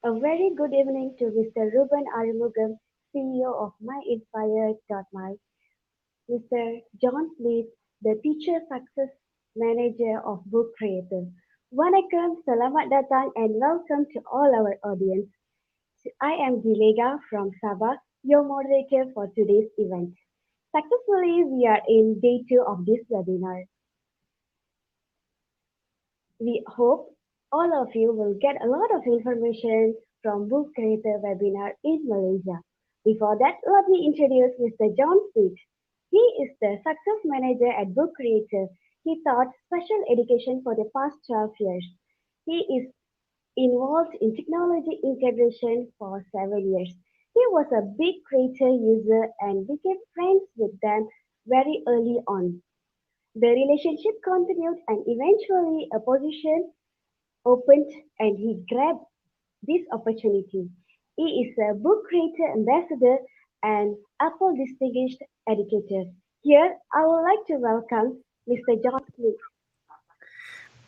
A very good evening to Mr. Ruben Arumugam, CEO of MyInspire.my, Mr. John Smith, the Teacher Success Manager of Book Creator. Vanakkam, selamat datang, and welcome to all our audience. I am Dilega from Sabah, your moderator for today's event. Successfully, we are in day 2 of this webinar. We hope all of you will get a lot of information from Book Creator webinar in Malaysia. Before that, let me introduce Mr. John Smith. He is the Success Manager at Book Creator. He taught special education for the past 12 years. He is involved in technology integration for 7 years. He was a big Creator user and became friends with them very early on. The relationship continued and eventually a position opened and he grabbed this opportunity. He is a book creator ambassador and Apple Distinguished Educator. Here, I would like to welcome Mr. John Smith.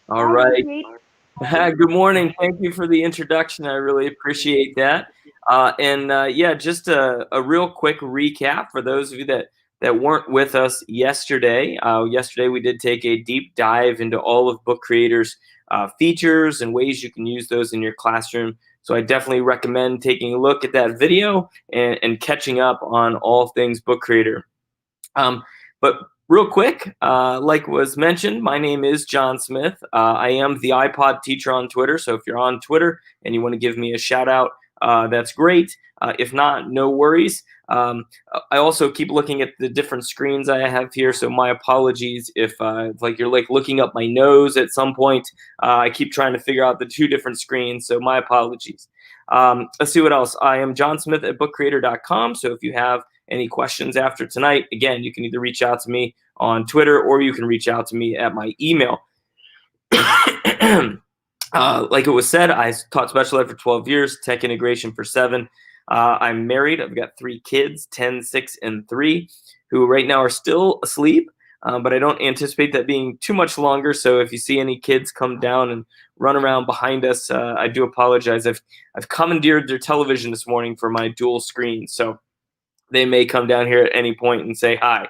All Hi, right. Smith. Good morning. Thank you for the introduction. I really appreciate that. Yeah, just a real quick recap for those of you that weren't with us yesterday. Yesterday, we did take a deep dive into all of Book Creator's features and ways you can use those in your classroom. So I definitely recommend taking a look at that video and catching up on all things Book Creator. But real quick, like was mentioned, my name is John Smith. I am the iPod teacher on Twitter. So if you're on Twitter and you want to give me a shout out, that's great. If not, no worries. I also keep looking at the different screens I have here. So my apologies if like you're like looking up my nose at some point. I keep trying to figure out the two different screens. So my apologies. Let's see what else. I am John Smith at bookcreator.com. So if you have any questions after tonight, again, you can either reach out to me on Twitter or you can reach out to me at my email. Like it was said, I taught special ed for 12 years, tech integration for 7. I'm married. I've got 3 kids, 10, 6, and 3, who right now are still asleep, but I don't anticipate that being too much longer. So if you see any kids come down and run around behind us, I do apologize. I've commandeered their television this morning for my dual screen, so they may come down here at any point and say hi.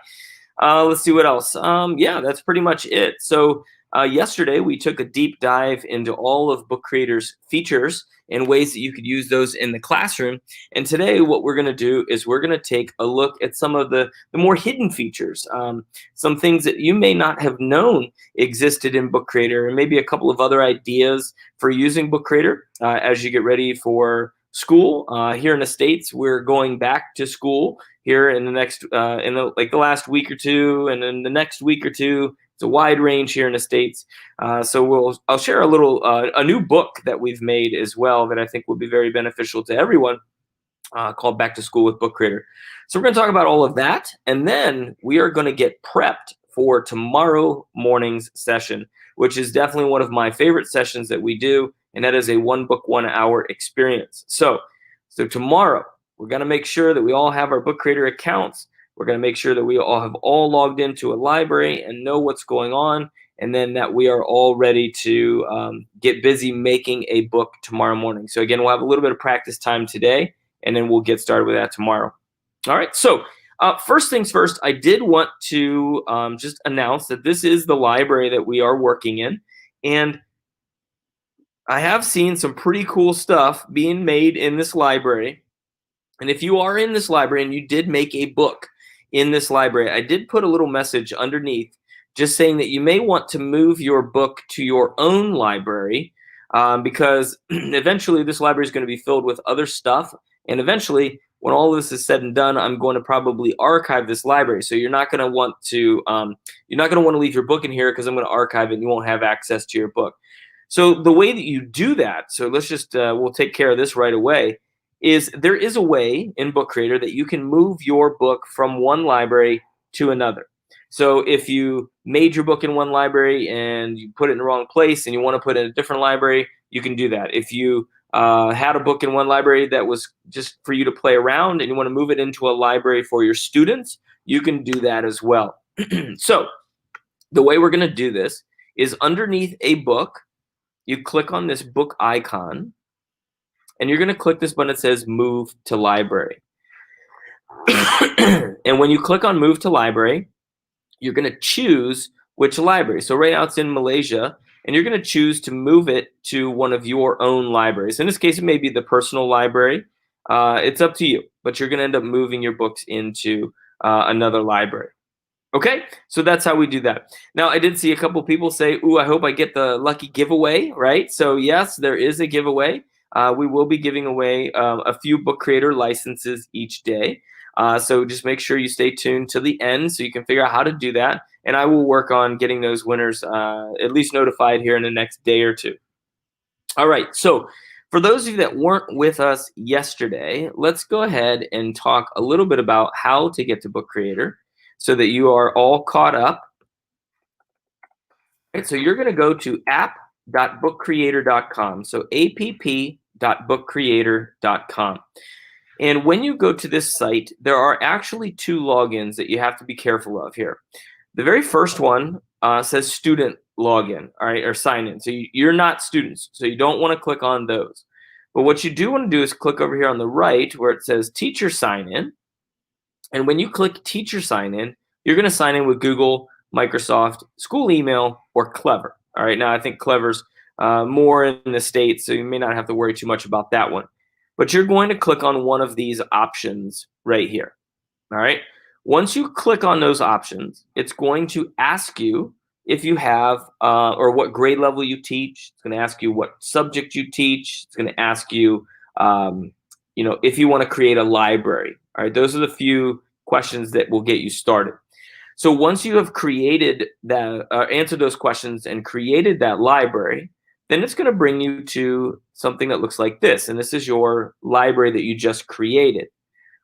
Let's see what else. Yeah, that's pretty much it. So yesterday we took a deep dive into all of Book Creator's features and ways that you could use those in the classroom. And today what we're going to do is we're going to take a look at some of the more hidden features, some things that you may not have known existed in Book Creator, and maybe a couple of other ideas for using Book Creator as you get ready for school. Here in the States, we're going back to school here in the next, the last week or two, and then the next week or two. It's a wide range here in the States. So I'll share a new book that we've made as well that I think will be very beneficial to everyone, called Back to School with Book Creator. So we're going to talk about all of that, and then we are going to get prepped for tomorrow morning's session, which is definitely one of my favorite sessions that we do, and that is a 1 book, 1 hour experience. So tomorrow, we're going to make sure that we all have our Book Creator accounts. We're going to make sure that we all have logged into a library and know what's going on, and then that we are all ready to get busy making a book tomorrow morning. So again, we'll have a little bit of practice time today, and then we'll get started with that tomorrow. All right, so first things first, I did want to just announce that this is the library that we are working in, and I have seen some pretty cool stuff being made in this library. And if you are in this library and you did make a book in this library, I did put a little message underneath just saying that you may want to move your book to your own library, because eventually this library is going to be filled with other stuff. And eventually, when all this is said and done, I'm going to probably archive this library. So you're not going to want to leave your book in here, because I'm going to archive it and you won't have access to your book. So the way that you do that, so let's just, we'll take care of this right away, is there is a way in Book Creator that you can move your book from one library to another. So if you made your book in one library and you put it in the wrong place and you want to put it in a different library, you can do that. If you had a book in one library that was just for you to play around and you want to move it into a library for your students, you can do that as well. So the way we're going to do this is underneath a book, you click on this book icon, and you're going to click this button that says Move to Library. And when you click on Move to Library, you're going to choose which library. So right now it's in Malaysia, and you're going to choose to move it to one of your own libraries. In this case, it may be the personal library. It's up to you, but you're going to end up moving your books into another library. Okay, so that's how we do that. Now, I did see a couple people say, ooh, I hope I get the lucky giveaway, right? So yes, there is a giveaway. We will be giving away a few book creator licenses each day. So just make sure you stay tuned to the end so you can figure out how to do that. And I will work on getting those winners at least notified here in the next day or two. All right, so for those of you that weren't with us yesterday, let's go ahead and talk a little bit about how to get to Book Creator so that you are all caught up. All right, so you're going to go to app.bookcreator.com. So app.bookcreator.com. And when you go to this site, there are actually two logins that you have to be careful of here. The very first one says student login, all right, or sign in. So you're not students, so you don't want to click on those. But what you do want to do is click over here on the right where it says teacher sign in. And when you click teacher sign in, you're going to sign in with Google, Microsoft, school email, or Clever. All right, now I think Clever's more in the States, so you may not have to worry too much about that one. But you're going to click on one of these options right here. All right. Once you click on those options, it's going to ask you if you have or what grade level you teach. It's going to ask you what subject you teach. It's going to ask you, if you want to create a library. All right. Those are the few questions that will get you started. So once you have created that, answered those questions and created that library, then it's going to bring you to something that looks like this. And this is your library that you just created.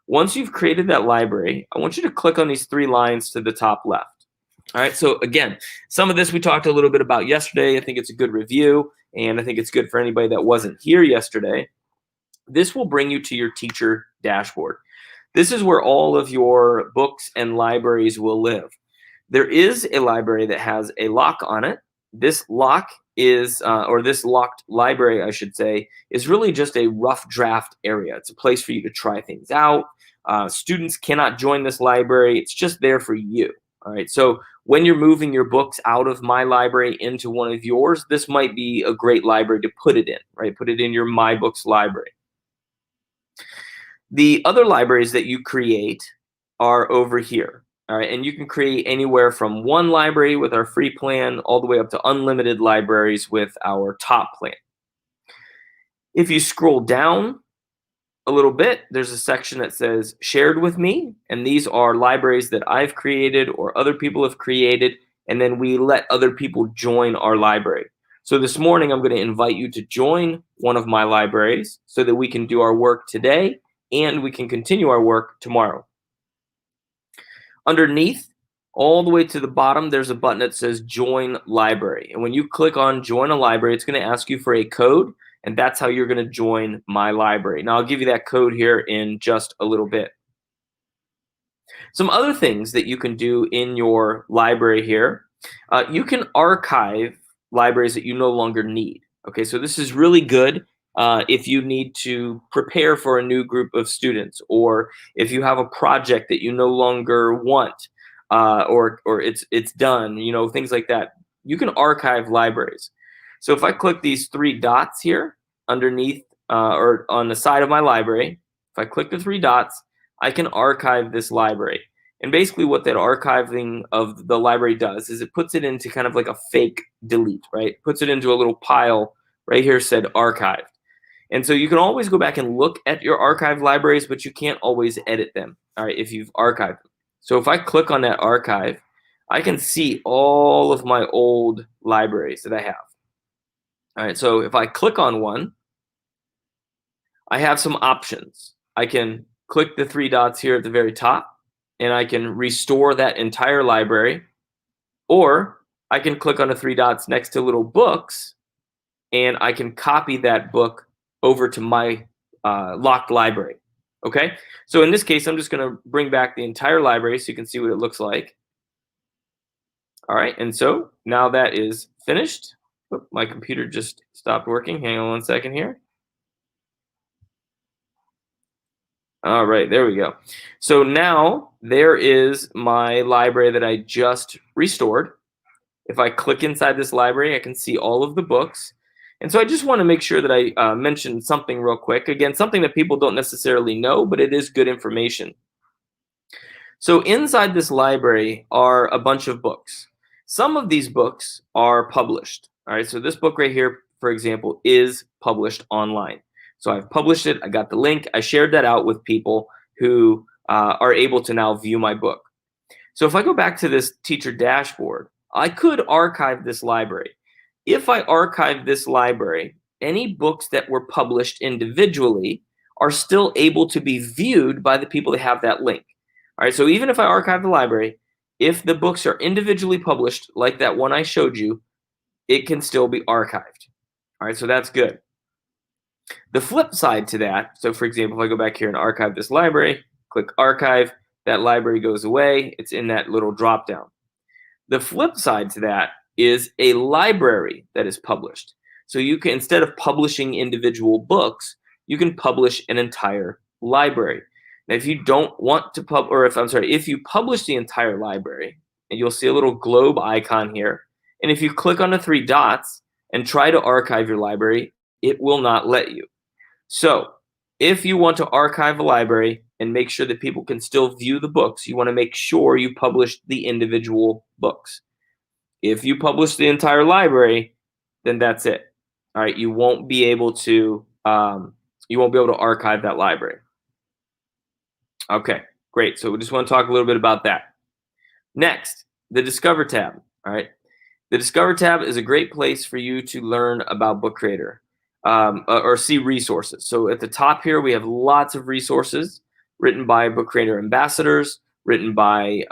Once you've created that library, I want you to click on these three lines to the top left. All right, so again, some of this we talked a little bit about yesterday. I think it's a good review, and I think it's good for anybody that wasn't here yesterday. This will bring you to your teacher dashboard. This is where all of your books and libraries will live. There is a library that has a lock on it. This lock is, or this locked library, I should say, is really just a rough draft area. It's a place for you to try things out. Students cannot join this library. It's just there for you. All right. So when you're moving your books out of my library into one of yours, this might be a great library to put it in, right? Put it in your My Books library. The other libraries that you create are over here. All right, and you can create anywhere from one library with our free plan all the way up to unlimited libraries with our top plan. If you scroll down a little bit, there's a section that says shared with me, and these are libraries that I've created or other people have created, and then we let other people join our library. So this morning, I'm going to invite you to join one of my libraries so that we can do our work today and we can continue our work tomorrow. Underneath, all the way to the bottom, there's a button that says Join Library. And when you click on Join a Library, it's going to ask you for a code, and that's how you're going to join my library. Now, I'll give you that code here in just a little bit. Some other things that you can do in your library here, you can archive libraries that you no longer need. Okay, so this is really good if you need to prepare for a new group of students, or if you have a project that you no longer want, or it's done, things like that. You can archive libraries. So if I click these three dots here underneath or on the side of my library, if I click the three dots, I can archive this library. And basically what that archiving of the library does is it puts it into kind of like a fake delete, right? It puts it into a little pile right here said archived. And so you can always go back and look at your archived libraries, but you can't always edit them, all right, if you've archived them. So if I click on that archive, I can see all of my old libraries that I have. All right, so if I click on one, I have some options. I can click the three dots here at the very top, and I can restore that entire library, or I can click on the three dots next to little books, and I can copy that book over to my locked library. Okay, so in this case, I'm just going to bring back the entire library so you can see what it looks like. All right, and so now that is finished. Oop, my computer just stopped working. Hang on one second here. All right, there we go. So now there is my library that I just restored. If I click inside this library, I can see all of the books. And so I just want to make sure that I mention something real quick. Again, something that people don't necessarily know, but it is good information. So inside this library are a bunch of books. Some of these books are published. All right, so this book right here, for example, is published online. So I've published it, I got the link, I shared that out with people who are able to now view my book. So if I go back to this teacher dashboard, I could archive this library. If I archive this library, any books that were published individually are still able to be viewed by the people that have that link. All right, so even if I archive the library, if the books are individually published, like that one I showed you, it can still be archived. All right, so that's good. The flip side to that, so for example, if I go back here and archive this library, click archive, that library goes away. It's in that little drop down. The flip side to that is a library that is published. So you can, instead of publishing individual books, you can publish an entire library. Now, if you don't want to if you publish the entire library, and you'll see a little globe icon here, and if you click on the three dots and try to archive your library, it will not let you. So if you want to archive a library and make sure that people can still view the books, you want to make sure you publish the individual books. If you publish the entire library, then that's it. All right, you won't be able to archive that library. Okay, great. So we just want to talk a little bit about that. Next, the Discover tab. All right, the Discover tab is a great place for you to learn about Book Creator or see resources. So at the top here, we have lots of resources written by Book Creator ambassadors, written by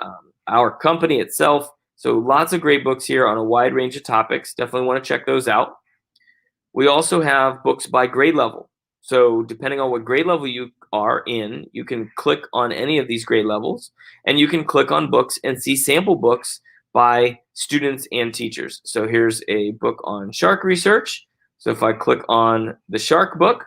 our company itself. So lots of great books here on a wide range of topics. Definitely want to check those out. We also have books by grade level. So depending on what grade level you are in, you can click on any of these grade levels, and you can click on books and see sample books by students and teachers. So here's a book on shark research. So if I click on the shark book,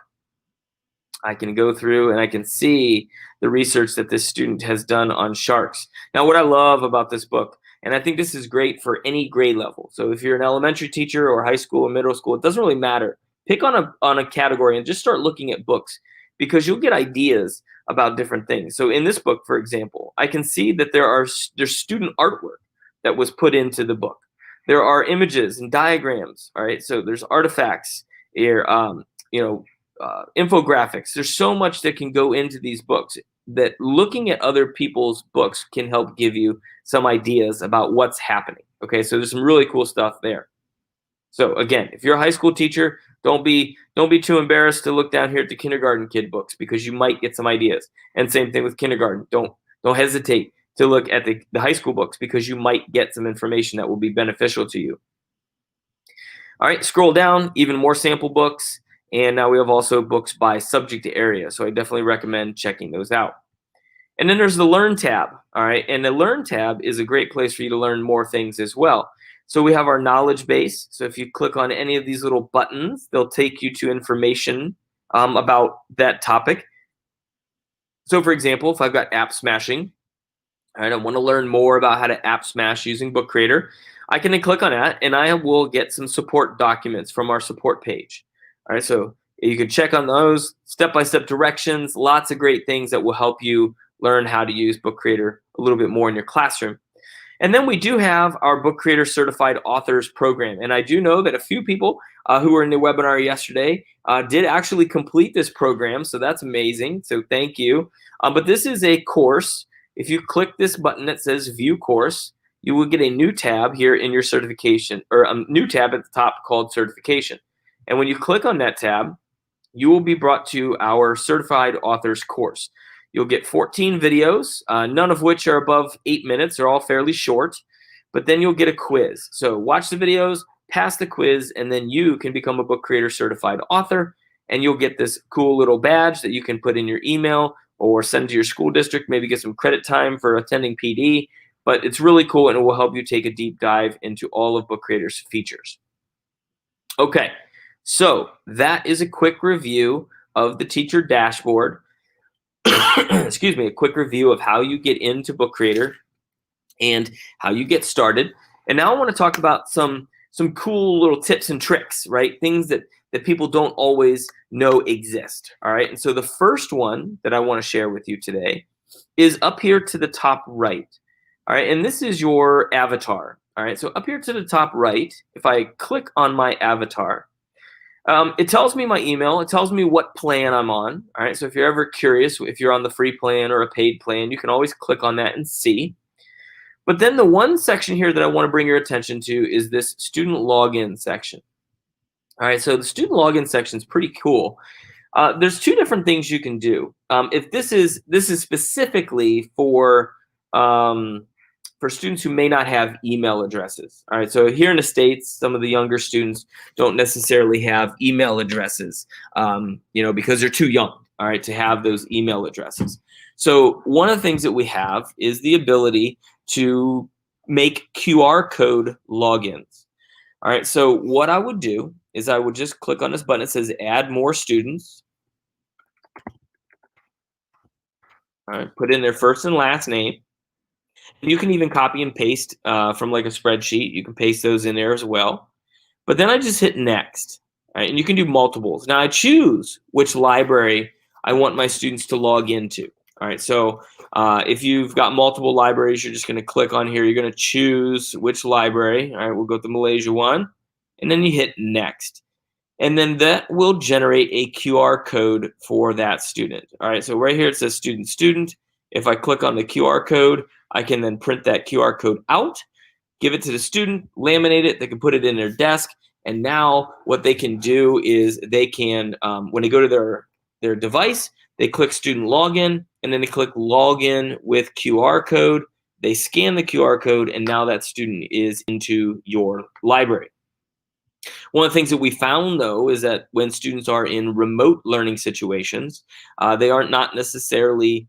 I can go through and I can see the research that this student has done on sharks. Now, what I love about this book, and I think this is great for any grade level. So if you're an elementary teacher or high school or middle school, it doesn't really matter. Pick on a category and just start looking at books, because you'll get ideas about different things. So in this book, for example, I can see that there's student artwork that was put into the book. There are images and diagrams. All right, so there's artifacts here, infographics. There's so much that can go into these books that looking at other people's books can help give you some ideas about what's happening. Okay, so there's some really cool stuff there. So again, if you're a high school teacher, don't be too embarrassed to look down here at the kindergarten kid books, because you might get some ideas. And same thing with kindergarten. Don't hesitate to look at the high school books, because you might get some information that will be beneficial to you. All right, scroll down, even more sample books. And now we have also books by subject area. So I definitely recommend checking those out. And then there's the Learn tab. All right, and the Learn tab is a great place for you to learn more things as well. So we have our knowledge base. So if you click on any of these little buttons, they'll take you to information about that topic. So for example, if I've got app smashing, all right, I want to learn more about how to app smash using Book Creator, I can then click on that and I will get some support documents from our support page. All right, so you can check on those, step-by-step directions, lots of great things that will help you learn how to use Book Creator a little bit more in your classroom. And then we do have our Book Creator Certified Authors program. And I do know that a few people who were in the webinar yesterday did actually complete this program. So that's amazing. So thank you. But this is a course. If you click this button that says View Course, you will get a new tab here in your certification, or a new tab at the top called Certification. And when you click on that tab, you will be brought to our Certified Authors course. You'll get 14 videos, none of which are above 8 minutes. They're all fairly short. But then you'll get a quiz. So watch the videos, pass the quiz, and then you can become a Book Creator Certified Author. And you'll get this cool little badge that you can put in your email or send to your school district, maybe get some credit time for attending PD. But it's really cool, and it will help you take a deep dive into all of Book Creator's features. Okay, so that is a quick review of the teacher dashboard. excuse me, a quick review of how you get into Book Creator and how you get started. And now I want to talk about some cool little tips and tricks, right? Things that people don't always know exist. All right. And so the first one that I want to share with you today is up here to the top right. All right. And this is your avatar. All right. So up here to the top right, if I click on my avatar, it tells me my email. It tells me what plan I'm on. All right. So if you're ever curious, if you're on the free plan or a paid plan, you can always click on that and see. But then the one section here that I want to bring your attention to is this student login section. All right, so the student login section is pretty cool. There's two different things you can do. If this is specifically for students who may not have email addresses. All right, so here in the States, some of the younger students don't necessarily have email addresses, because they're too young, all right, to have those email addresses. So one of the things that we have is the ability to make QR code logins. All right, so what I would do is I would just click on this button. It says add more students. All right, put in their first and last name. And you can even copy and paste from like a spreadsheet. You can paste those in there as well. But then I just hit next. All right, and you can do multiples. Now I choose which library I want my students to log into. All right, so if you've got multiple libraries, you're just going to click on here. You're going to choose which library. All right, we'll go with the Malaysia one. And then you hit next. And then that will generate a QR code for that student. All right, so right here it says student. If I click on the QR code, I can then print that QR code out, give it to the student, laminate it. They can put it in their desk. And now what they can do is they can, when they go to their device, they click student login, and then they click login with QR code. They scan the QR code, and now that student is into your library. One of the things that we found, though, is that when students are in remote learning situations, they aren't not necessarily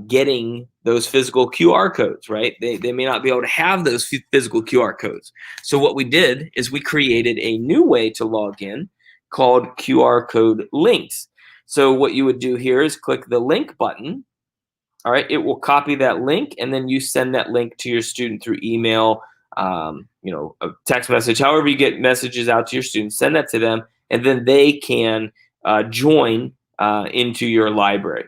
getting those physical QR codes, right? They may not be able to have those physical QR codes. So what we did is we created a new way to log in called QR code links. So what you would do here is click the link button. All right, it will copy that link, and then you send that link to your student through email, a text message, however you get messages out to your students, send that to them, and then they can join into your library.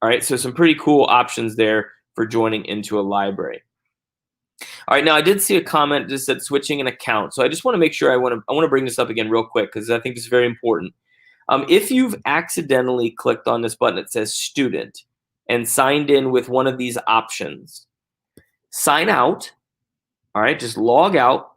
All right, so some pretty cool options there for joining into a library. All right, now I did see a comment that said switching an account. So I just want to make sure I want to bring this up again real quick because I think this is very important. If you've accidentally clicked on this button that says student and signed in with one of these options, sign out. All right, just log out,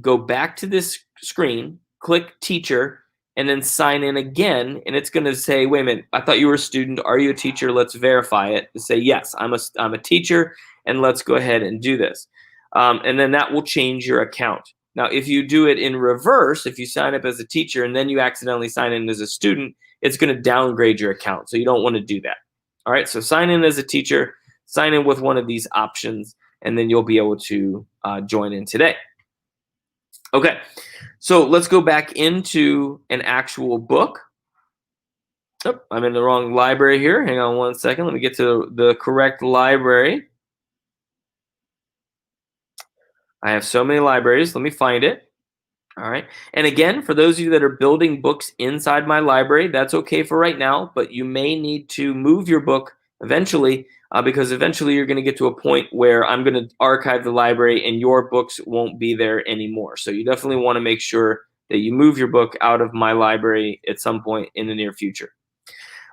go back to this screen, click teacher, and then sign in again. And it's going to say, wait a minute, I thought you were a student. Are you a teacher? Let's verify it. Say, yes, I'm a teacher, and let's go ahead and do this. And then that will change your account. Now, if you do it in reverse, if you sign up as a teacher and then you accidentally sign in as a student, it's going to downgrade your account. So you don't want to do that. All right, so sign in as a teacher, sign in with one of these options, and then you'll be able to join in today. Okay, so let's go back into an actual book. Oh, I'm in the wrong library here. Hang on one second. Let me get to the correct library. I have so many libraries. Let me find it. All right. And again, for those of you that are building books inside my library, that's okay for right now, but you may need to move your book eventually because eventually you're going to get to a point where I'm going to archive the library and your books won't be there anymore. So you definitely want to make sure that you move your book out of my library at some point in the near future.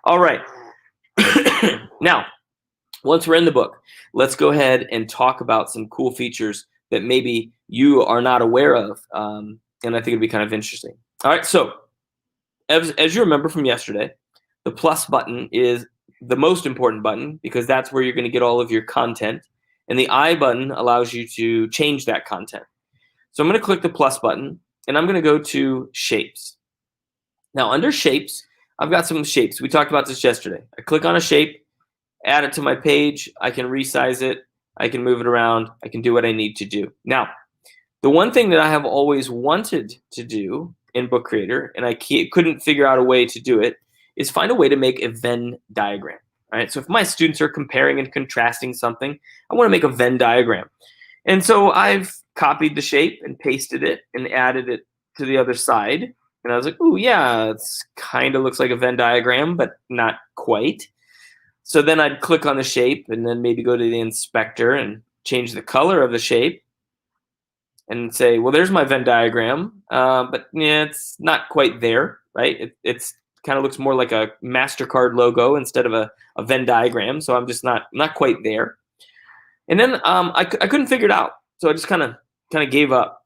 All right. Now, once we're in the book, let's go ahead and talk about some cool features that maybe you are not aware of. And I think it'd be kind of interesting. All right, so as you remember from yesterday, the plus button is the most important button because that's where you're going to get all of your content. And the I button allows you to change that content. So I'm going to click the plus button, and I'm going to go to shapes. Now, under shapes, I've got some shapes. We talked about this yesterday. I click on a shape, add it to my page. I can resize it. I can move it around. I can do what I need to do. Now, the one thing that I have always wanted to do in Book Creator, and I couldn't figure out a way to do it, is find a way to make a Venn diagram. All right. So if my students are comparing and contrasting something, I want to make a Venn diagram. And so I've copied the shape and pasted it and added it to the other side. And I was like, oh, yeah, it's kind of looks like a Venn diagram, but not quite. So then I'd click on the shape and then maybe go to the inspector and change the color of the shape and say, well, there's my Venn diagram, but yeah, it's not quite there, right? It's kind of looks more like a MasterCard logo instead of a Venn diagram. So I'm just not quite there. And then I couldn't figure it out. So I just kind of gave up.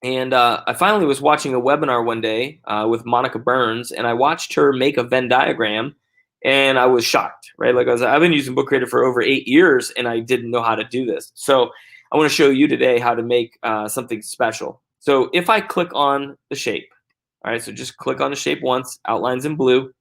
And I finally was watching a webinar one day with Monica Burns, and I watched her make a Venn diagram, and I was shocked, right? Like I've been using Book Creator for over 8 years, and I didn't know how to do this. So I want to show you today how to make something special. So if I click on the shape, all right, so just click on the shape once, outlines in blue,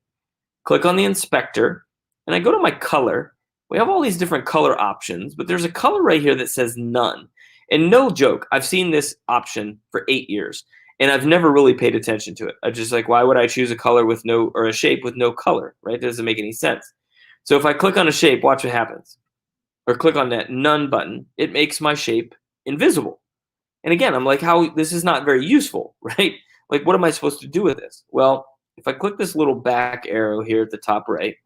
click on the inspector, and I go to my color. We have all these different color options, but there's a color right here that says none. And no joke, I've seen this option for 8 years, and I've never really paid attention to it. I'm just like, why would I choose a color with no, or a shape with no color, right? It doesn't make any sense. So if I click on a shape, watch what happens. Or click on that none button, it makes my shape invisible. And again, I'm like, how this is not very useful, right? Like, what am I supposed to do with this? Well, if I click this little back arrow here at the top right,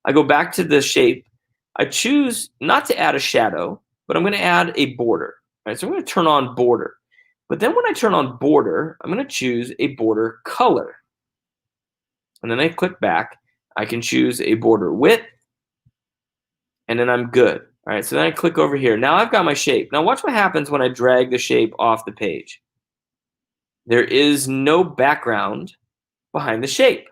I go back to the shape. I choose not to add a shadow, but I'm going to add a border. Right? So I'm going to turn on border. But then when I turn on border, I'm going to choose a border color. And then I click back. I can choose a border width, and then I'm good. All right, so then I click over here. Now I've got my shape. Now watch what happens when I drag the shape off the page. There is no background behind the shape.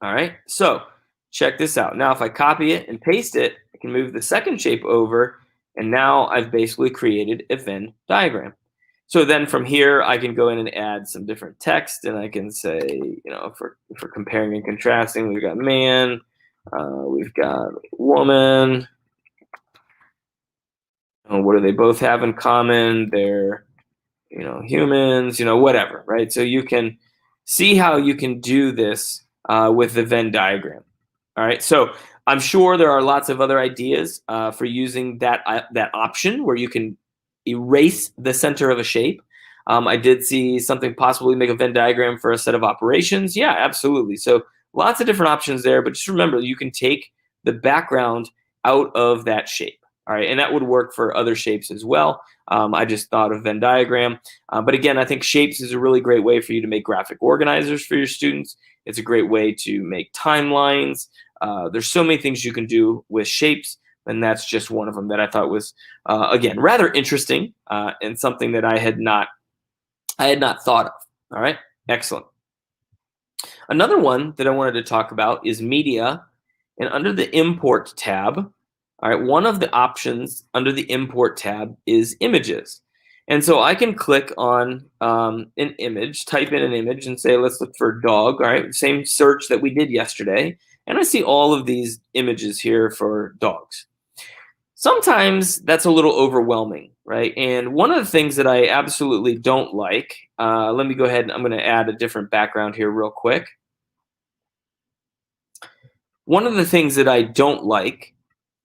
All right, so check this out. Now if I copy it and paste it, I can move the second shape over, and now I've basically created a Venn diagram. So then from here, I can go in and add some different text, and I can say, you know, for comparing and contrasting, we've got man, we've got woman. What do they both have in common? They're, you know, humans, you know, whatever, right? So you can see how you can do this with the Venn diagram. All right, so I'm sure there are lots of other ideas for using that option where you can erase the center of a shape. I did see something possibly make a Venn diagram for a set of operations. Yeah, absolutely. So lots of different options there, but just remember you can take the background out of that shape. All right, and that would work for other shapes as well. I just thought of Venn diagram. But again, I think shapes is a really great way for you to make graphic organizers for your students. It's a great way to make timelines. There's so many things you can do with shapes, and that's just one of them that I thought was, again, rather interesting and something that I had not thought of. All right, excellent. Another one that I wanted to talk about is media, and under the import tab, all right, one of the options under the import tab is images. And so I can click on an image, type in an image and say, let's look for dog, all right, same search that we did yesterday. And I see all of these images here for dogs. Sometimes that's a little overwhelming, right? And one of the things that I absolutely don't like, let me go ahead and I'm going to add a different background here real quick. One of the things that I don't like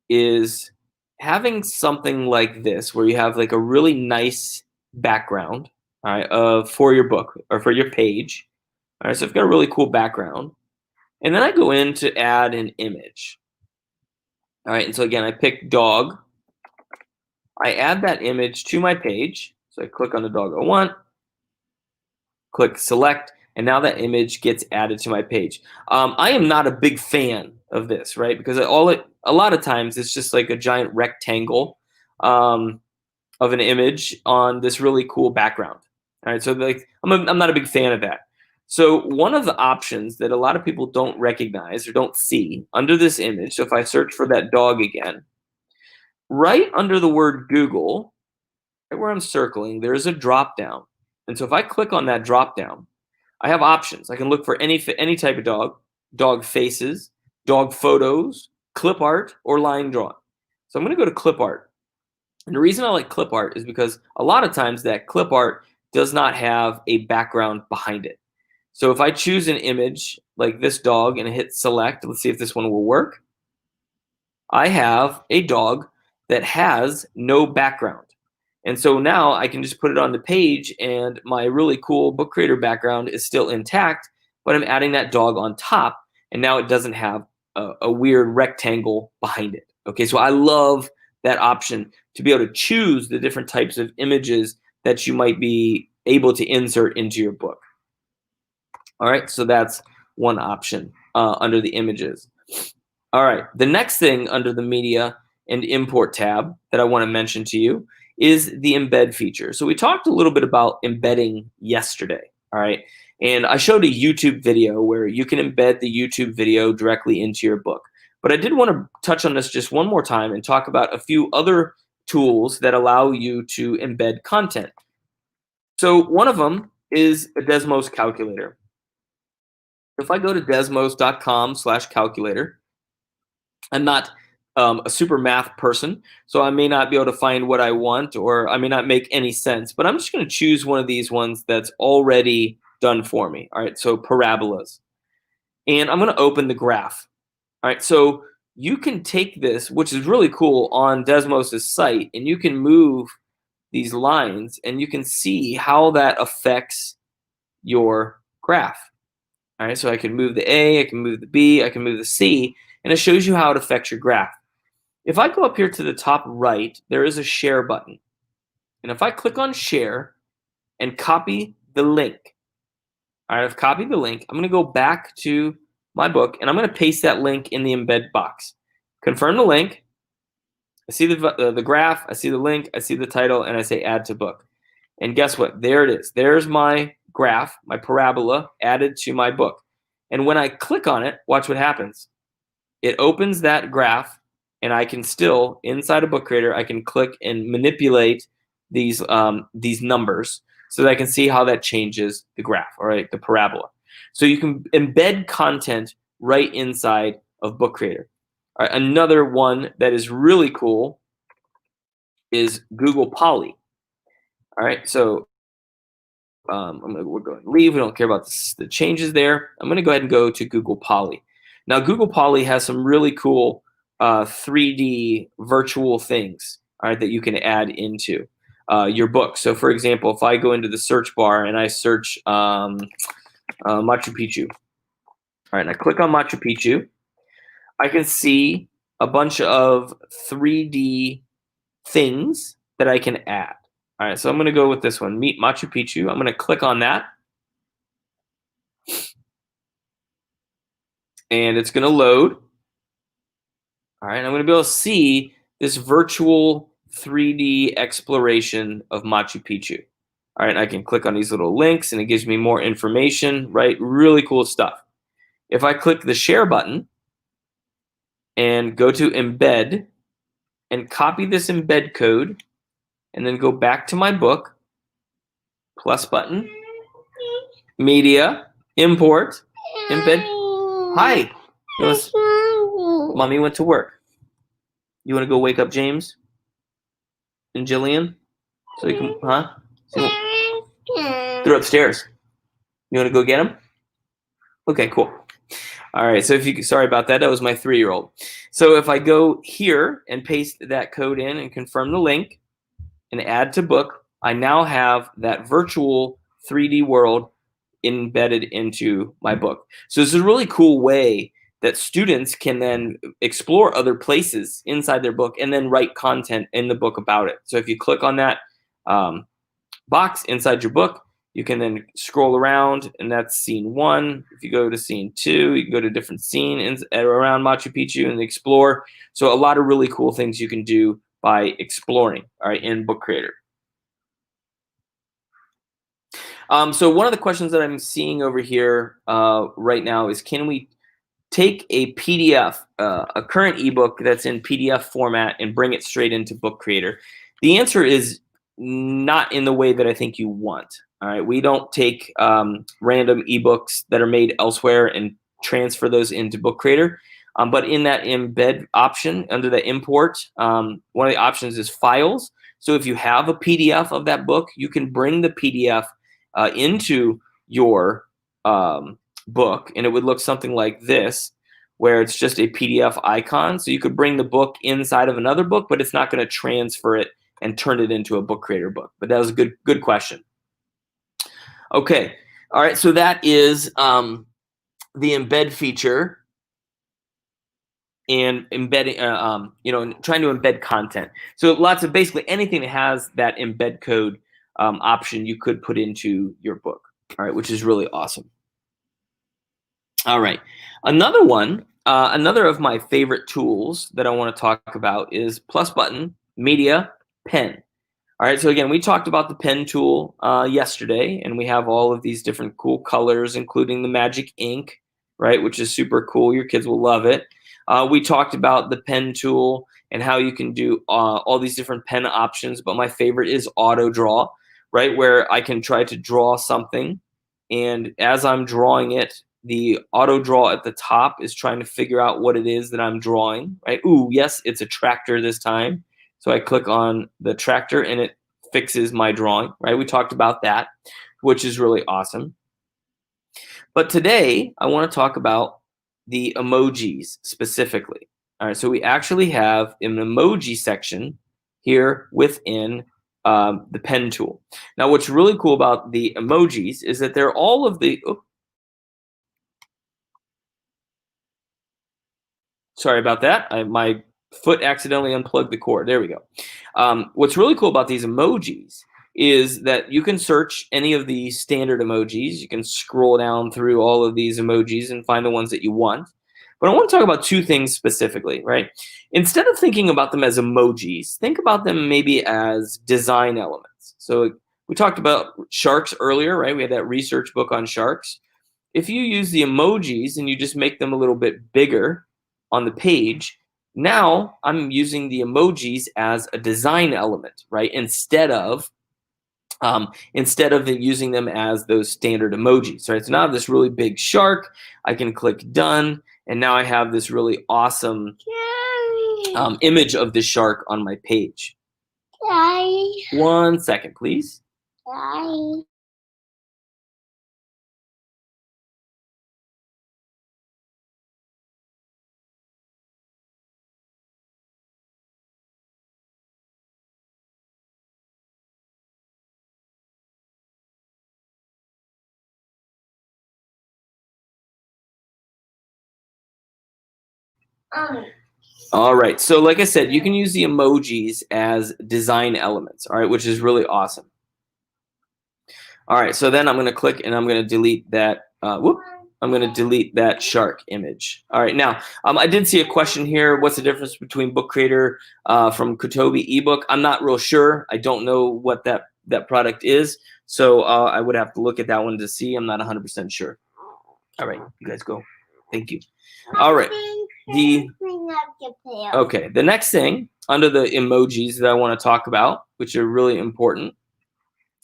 is having something like this where you have like a really nice background, all right, for your book or for your page. All right, so I've got a really cool background. And then I go in to add an image. All right, and so again, I pick dog. I add that image to my page. So I click on the dog I want, click select, and now that image gets added to my page. I am not a big fan of this, right? Because a lot of times it's just like a giant rectangle of an image on this really cool background. All right, so like I'm not a big fan of that. So one of the options that a lot of people don't recognize or don't see under this image, so if I search for that dog again, right under the word Google, right where I'm circling, there's a drop down. And so if I click on that drop down, I have options. I can look for any type of dog, dog faces, dog photos, clip art, or line drawing. So I'm going to go to clip art. And the reason I like clip art is because a lot of times that clip art does not have a background behind it. So if I choose an image like this dog and hit select, let's see if this one will work. I have a dog that has no background. And so now I can just put it on the page and my really cool book creator background is still intact, but I'm adding that dog on top and now it doesn't have a weird rectangle behind it. Okay, so I love that option to be able to choose the different types of images that you might be able to insert into your book. All right, so that's one option under the images. All right, the next thing under the media and import tab that I want to mention to you is the embed feature. So we talked a little bit about embedding yesterday, all right? And I showed a YouTube video where you can embed the YouTube video directly into your book. But I did want to touch on this just one more time and talk about a few other tools that allow you to embed content. So one of them is a Desmos calculator. If I go to desmos.com/calculator, I'm not a super math person, so I may not be able to find what I want, or I may not make any sense, but I'm just going to choose one of these ones that's already done for me. All right, so parabolas. And I'm going to open the graph. All right, so you can take this, which is really cool, on Desmos' site, and you can move these lines, and you can see how that affects your graph. All right, so I can move the A, I can move the B, I can move the C, and it shows you how it affects your graph. If I go up here to the top right, there is a share button. And if I click on share and copy the link, all right, I've copied the link. I'm going to go back to my book and I'm going to paste that link in the embed box. Confirm the link. I see the graph, I see the link, I see the title, and I say add to book. And guess what? There it is. There's my graph, my parabola added to my book. And when I click on it, watch what happens. It opens that graph, and I can still, inside a book creator, I can click and manipulate these numbers so that I can see how that changes the graph, all right, the parabola. So you can embed content right inside of book creator. All right, another one that is really cool is Google Poly. All right, so we're going to leave. We don't care about the changes there. I'm going to go ahead and go to Google Poly. Now, Google Poly has some really cool 3D virtual things, all right, that you can add into your book. So, for example, if I go into the search bar and I search Machu Picchu, all right, and I click on Machu Picchu, I can see a bunch of 3D things that I can add. All right, so I'm going to go with this one, Meet Machu Picchu. I'm going to click on that. And it's going to load. All right, I'm going to be able to see this virtual 3D exploration of Machu Picchu. All right, I can click on these little links and it gives me more information, right? Really cool stuff. If I click the share button and go to embed and copy this embed code and then go back to my book, plus button, media, import, embed. Hi. Mommy went to work. You want to go wake up James and Jillian? So you can, huh? So they're upstairs. You want to go get them? Okay, cool. All right, so sorry about that. That was my 3-year-old. So if I go here and paste that code in and confirm the link and add to book, I now have that virtual 3D world embedded into my book. So this is a really cool way that students can then explore other places inside their book and then write content in the book about it. So if you click on that box inside your book, you can then scroll around, and that's scene 1. If you go to scene 2, you can go to a different scene around Machu Picchu and explore. So a lot of really cool things you can do by exploring, all right, in Book Creator. So one of the questions that I'm seeing over here right now is, can we take a PDF, a current ebook that's in PDF format, and bring it straight into Book Creator? The answer is not in the way that I think you want. All right, we don't take random ebooks that are made elsewhere and transfer those into Book Creator. But in that embed option under the import, one of the options is files. So if you have a PDF of that book, you can bring the PDF into your book, and it would look something like this, where it's just a PDF icon. So you could bring the book inside of another book, but it's not going to transfer it and turn it into a book creator book. But that was a good question. Okay, all right. So that is the embed feature and embedding, trying to embed content. So lots of basically anything that has that embed code option you could put into your book. All right, which is really awesome. All right, another one, another of my favorite tools that I want to talk about is plus button media pen. All right, so again, we talked about the pen tool yesterday, and we have all of these different cool colors, including the magic ink, right, which is super cool. Your kids will love it. We talked about the pen tool and how you can do all these different pen options, but my favorite is auto draw, right, where I can try to draw something, and as I'm drawing it, the auto draw at the top is trying to figure out what it is that I'm drawing, right? Ooh, yes, it's a tractor this time. So I click on the tractor and it fixes my drawing, right? We talked about that, which is really awesome. But today I want to talk about the emojis specifically. All right, so we actually have an emoji section here within the pen tool. Now, what's really cool about the emojis is that they're all of the, sorry about that. My foot accidentally unplugged the cord. There we go. What's really cool about these emojis is that you can search any of the standard emojis. You can scroll down through all of these emojis and find the ones that you want. But I want to talk about two things specifically, right? Instead of thinking about them as emojis, think about them maybe as design elements. So we talked about sharks earlier, right? We had that research book on sharks. If you use the emojis and you just make them a little bit bigger on the page, now I'm using the emojis as a design element, right? Instead of using them as those standard emojis, right? So now I have this really big shark. I can click done, and now I have this really awesome image of the shark on my page. 1 second, please. All right, so like I said, you can use the emojis as design elements, all right, which is really awesome. All right, so then I'm going to click and I'm going to delete that. I'm going to delete that shark image. All right, now I did see a question here. What's the difference between Book Creator from Kotobi ebook? I'm not real sure. I don't know what that product is, so I would have to look at that one to see. I'm not 100% sure. All right, you guys go. Thank you. All right. Okay, the next thing under the emojis that I want to talk about, which are really important,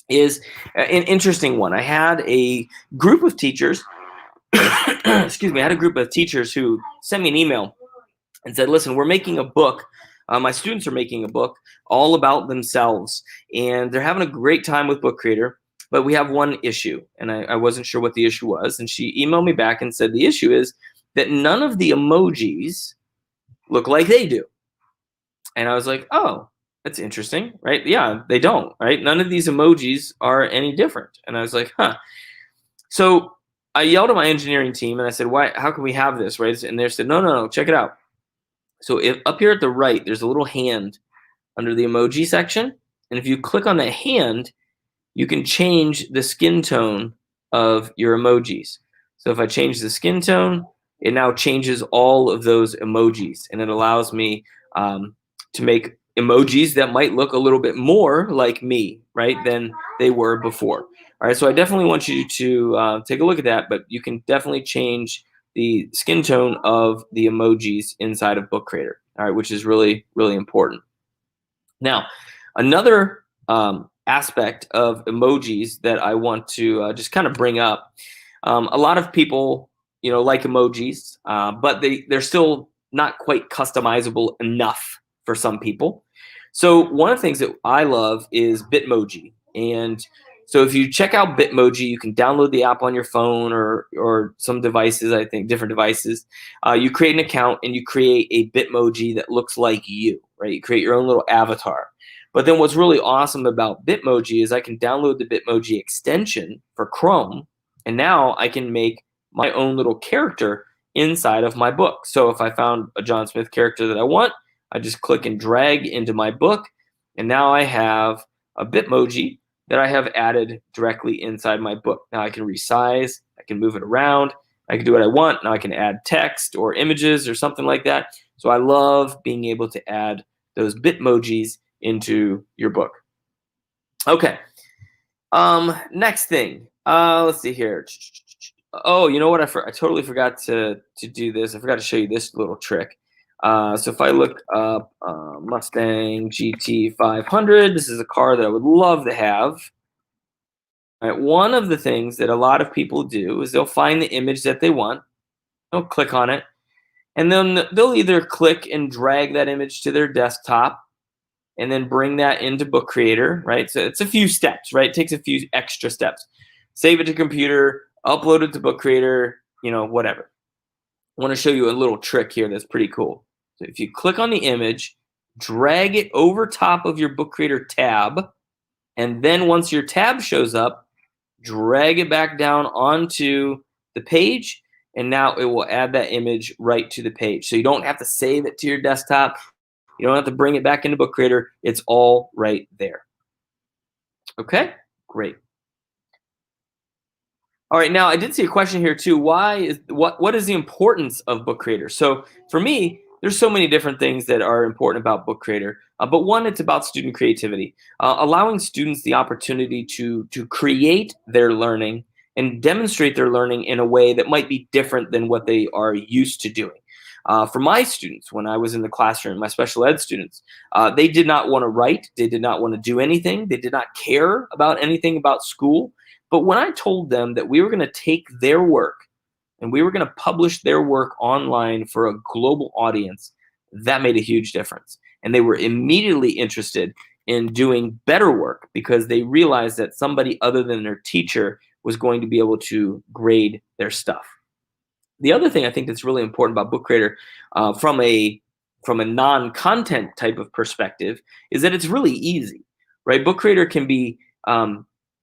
is an interesting one. I had a group of teachers, excuse me, I had a group of teachers who sent me an email and said, listen, we're making a book. My students are making a book all about themselves, and they're having a great time with Book Creator, but we have one issue, and I wasn't sure what the issue was. And she emailed me back and said, the issue is that none of the emojis look like they do. And I was like, oh, that's interesting, right? Yeah, they don't, right? None of these emojis are any different. And I was like, huh. So I yelled at my engineering team and I said, why? How can we have this, right? And they said, no, check it out. So up here at the right, there's a little hand under the emoji section. And if you click on that hand, you can change the skin tone of your emojis. So if I change the skin tone, it now changes all of those emojis, and it allows me to make emojis that might look a little bit more like me, right, than they were before. All right, so I definitely want you to take a look at that, but you can definitely change the skin tone of the emojis inside of Book Creator, all right, which is really, really important. Now, another aspect of emojis that I want to just kind of bring up. A lot of people, like emojis, but they're still not quite customizable enough for some people. So one of the things that I love is Bitmoji, and So if you check out Bitmoji, you can download the app on your phone or some devices, I think different devices. You create an account and you create a Bitmoji that looks like you, right? You create your own little avatar. But then what's really awesome about Bitmoji is I can download the Bitmoji extension for Chrome, and now I can make my own little character inside of my book. So if I found a John Smith character that I want, I just click and drag into my book, and now I have a Bitmoji that I have added directly inside my book. Now I can resize, I can move it around, I can do what I want. Now I can add text or images or something like that. So I love being able to add those Bitmojis into your book. Okay. Next thing. Let's see here. Oh, you know what? I totally forgot to do this. I forgot to show you this little trick. So if I look up Mustang GT 500, this is a car that I would love to have. All right, one of the things that a lot of people do is they'll find the image that they want, they'll click on it, and then they'll either click and drag that image to their desktop and then bring that into Book Creator, right? So it's a few steps, right? It takes a few extra steps. Save it to computer, upload it to Book Creator, whatever. I want to show you a little trick here that's pretty cool. So if you click on the image, drag it over top of your Book Creator tab, and then once your tab shows up, drag it back down onto the page, and now it will add that image right to the page. So you don't have to save it to your desktop. You don't have to bring it back into Book Creator. It's all right there. Okay, great. All right, now I did see a question here too. What is the importance of Book Creator? So for me, there's so many different things that are important about Book Creator, but one, it's about student creativity, allowing students the opportunity to create their learning and demonstrate their learning in a way that might be different than what they are used to doing. For my students, when I was in the classroom, my special ed students, they did not want to write, they did not want to do anything, they did not care about anything about school. But when I told them that we were going to take their work and we were going to publish their work online for a global audience, that made a huge difference. And they were immediately interested in doing better work because they realized that somebody other than their teacher was going to be able to grade their stuff. The other thing I think that's really important about Book Creator from a non-content type of perspective is that it's really easy, right? Book Creator can be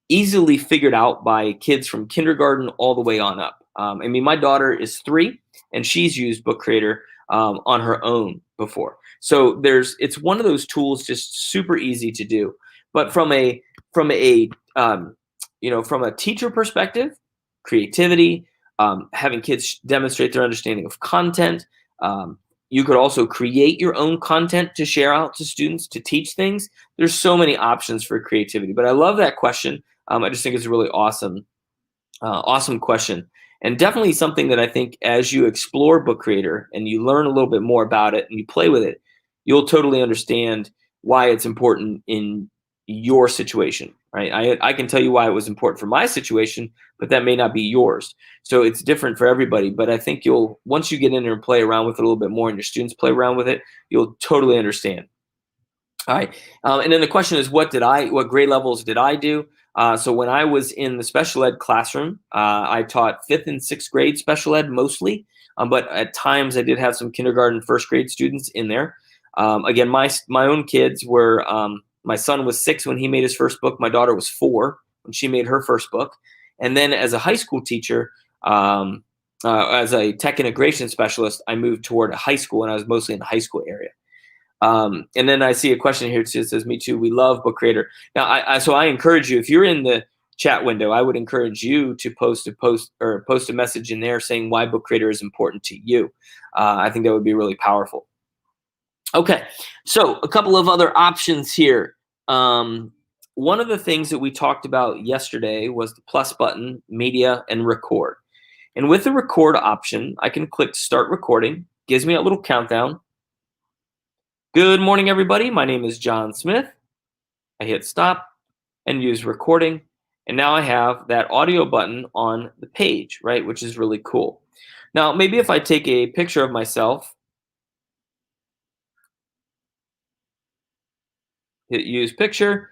easily figured out by kids from kindergarten all the way on up. My daughter is 3, and she's used Book Creator on her own before. So it's one of those tools, just super easy to do. But from a teacher perspective, creativity, having kids demonstrate their understanding of content. You could also create your own content to share out to students to teach things. There's so many options for creativity, but I love that question. I just think it's a really awesome question, and definitely something that I think as you explore Book Creator and you learn a little bit more about it and you play with it, you'll totally understand why it's important in your situation, right? I can tell you why it was important for my situation, but that may not be yours. So it's different for everybody, but I think once you get in there and play around with it a little bit more and your students play around with it, you'll totally understand. All right. And then the question is, what grade levels did I do? So when I was in the special ed classroom, I taught 5th and 6th grade special ed mostly, but at times I did have some kindergarten, 1st grade students in there. Again, my own kids were, my son was 6 when he made his first book. My daughter was 4 when she made her first book. And then as a high school teacher, as a tech integration specialist, I moved toward a high school, and I was mostly in the high school area. And then I see a question here too. It says, "Me too. We love Book Creator." Now, I encourage you, if you're in the chat window, I would encourage you to post a message in there saying why Book Creator is important to you. I think that would be really powerful. Okay, so a couple of other options here. One of the things that we talked about yesterday was the plus button, media, and record. And with the record option, I can click start recording. Gives me a little countdown. Good morning, everybody. My name is John Smith. I hit stop and use recording. And now I have that audio button on the page, right? Which is really cool. Now, maybe if I take a picture of myself, hit use picture,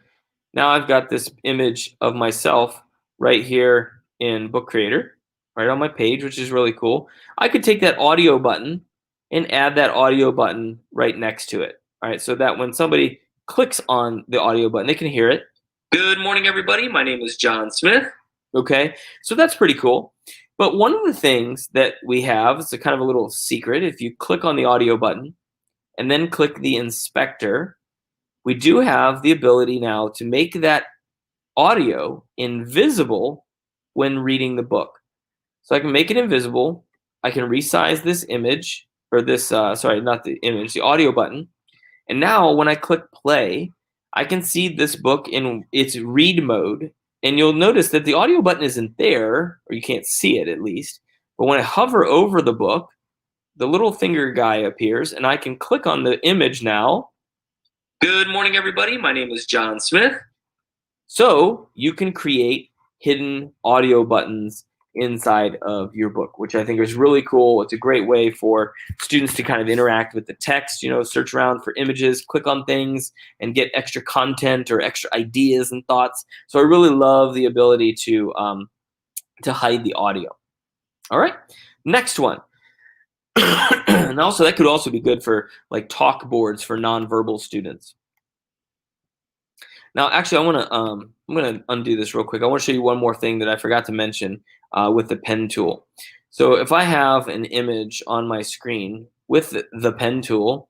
Now I've got this image of myself right here in Book Creator, right on my page, which is really cool. I could take that audio button and add that audio button right next to it. All right, so that when somebody clicks on the audio button, they can hear it. Good morning, everybody. My name is John Smith. Okay, so that's pretty cool. But one of the things that we have is a kind of a little secret. If you click on the audio button and then click the inspector, we do have the ability now to make that audio invisible when reading the book. So I can make it invisible. I can resize this image, or this, sorry, not the image, the audio button. And now when I click play, I can see this book in its read mode. And you'll notice that the audio button isn't there, or you can't see it at least. But when I hover over the book, the little finger guy appears, and I can click on the image now. Good morning, everybody. My name is John Smith. So you can create hidden audio buttons inside of your book, which I think is really cool. It's a great way for students to kind of interact with the text, search around for images, click on things, and get extra content or extra ideas and thoughts. So I really love the ability to hide the audio. All right, next one. And also that could also be good for like talk boards for nonverbal students. Now, actually, I'm gonna undo this real quick. I want to show you one more thing that I forgot to mention with the pen tool. So if I have an image on my screen with the pen tool,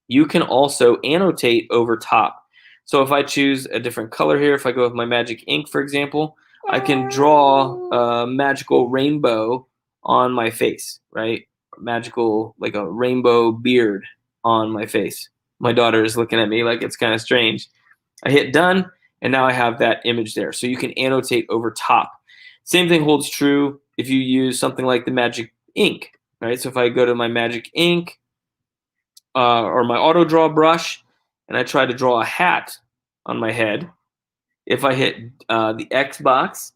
you can also annotate over top. So if I choose a different color here, if I go with my magic ink, for example, I can draw a magical rainbow on my face, right? Magical, like a rainbow beard on my face. My daughter is looking at me like it's kind of strange. I hit done, and now I have that image there. So you can annotate over top. Same thing holds true if you use something like the magic ink, right? So if I go to my magic ink or my auto draw brush, and I try to draw a hat on my head, if I hit the X box,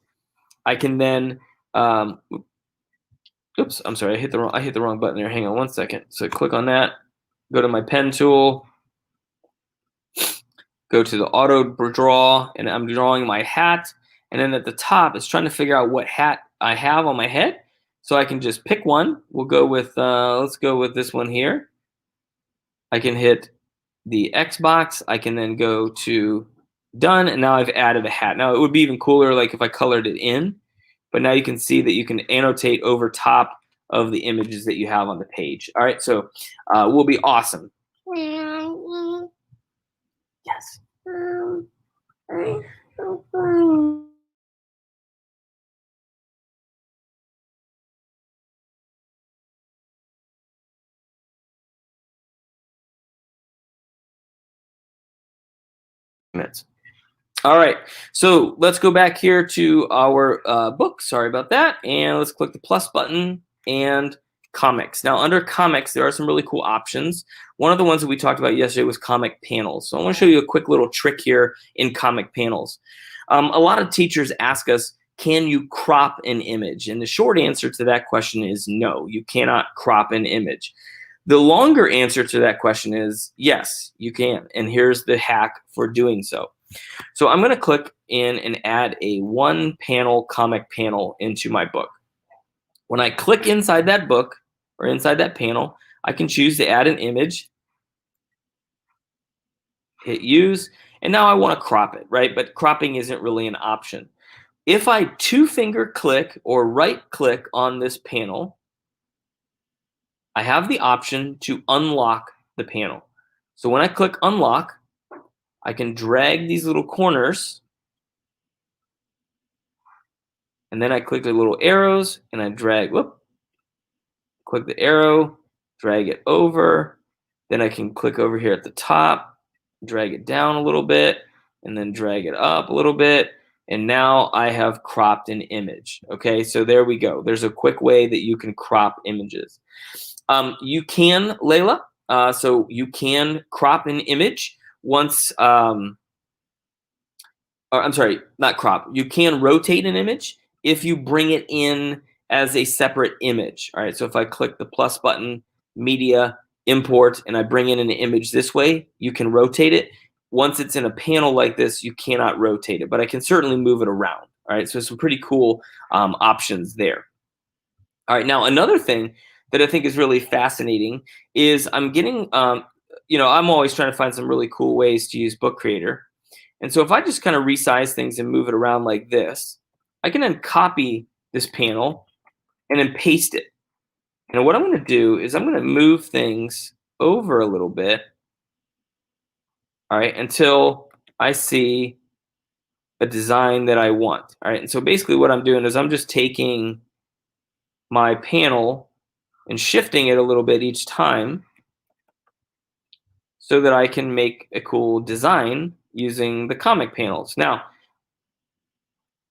I can then, oops, I'm sorry, I hit the wrong button there. Hang on one second. So click on that, go to my pen tool, go to the auto draw, and I'm drawing my hat. And then at the top, it's trying to figure out what hat I have on my head. So I can just pick one. We'll go with, let's go with this one here. I can hit the X box. I can then go to done, and now I've added a hat. Now it would be even cooler like if I colored it in, but now you can see that you can annotate over top of the images that you have on the page. All right, so will be awesome. Yes. Minutes. All right, so let's go back here to our book. Sorry about that. And let's click the plus button and comics. Now, under comics, there are some really cool options. One of the ones that we talked about yesterday was comic panels. So I want to show you a quick little trick here in comic panels. A lot of teachers ask us, can you crop an image? And the short answer to that question is no, you cannot crop an image. The longer answer to that question is yes, you can. And here's the hack for doing so. So I'm going to click in and add a one panel comic panel into my book. When I click inside that book or inside that panel, I can choose to add an image, hit use, and now I want to crop it, right? But cropping isn't really an option. If I two-finger click or right-click on this panel, I have the option to unlock the panel. So when I click unlock, I can drag these little corners, and then I click the little arrows and I drag, click the arrow, drag it over. Then I can click over here at the top, drag it down a little bit, and then drag it up a little bit. And now I have cropped an image. Okay, so there we go. There's a quick way that you can crop images. You can, Layla, so you can crop an image once, or I'm sorry, not crop. You can rotate an image if you bring it in as a separate image. All right, so if I click the plus button, media, import, and I bring in an image this way, you can rotate it. once it's in a panel like this, you cannot rotate it, but I can certainly move it around. All right, so some pretty cool options there. All right, now another thing that I think is really fascinating is I'm getting, I'm always trying to find some really cool ways to use Book Creator. And so if I just kind of resize things and move it around like this, I can then copy this panel and then paste it. And what I'm going to do is I'm going to move things over a little bit, all right, until I see a design that I want. All right, and so basically what I'm doing is I'm just taking my panel and shifting it a little bit each time so that I can make a cool design using the comic panels. Now,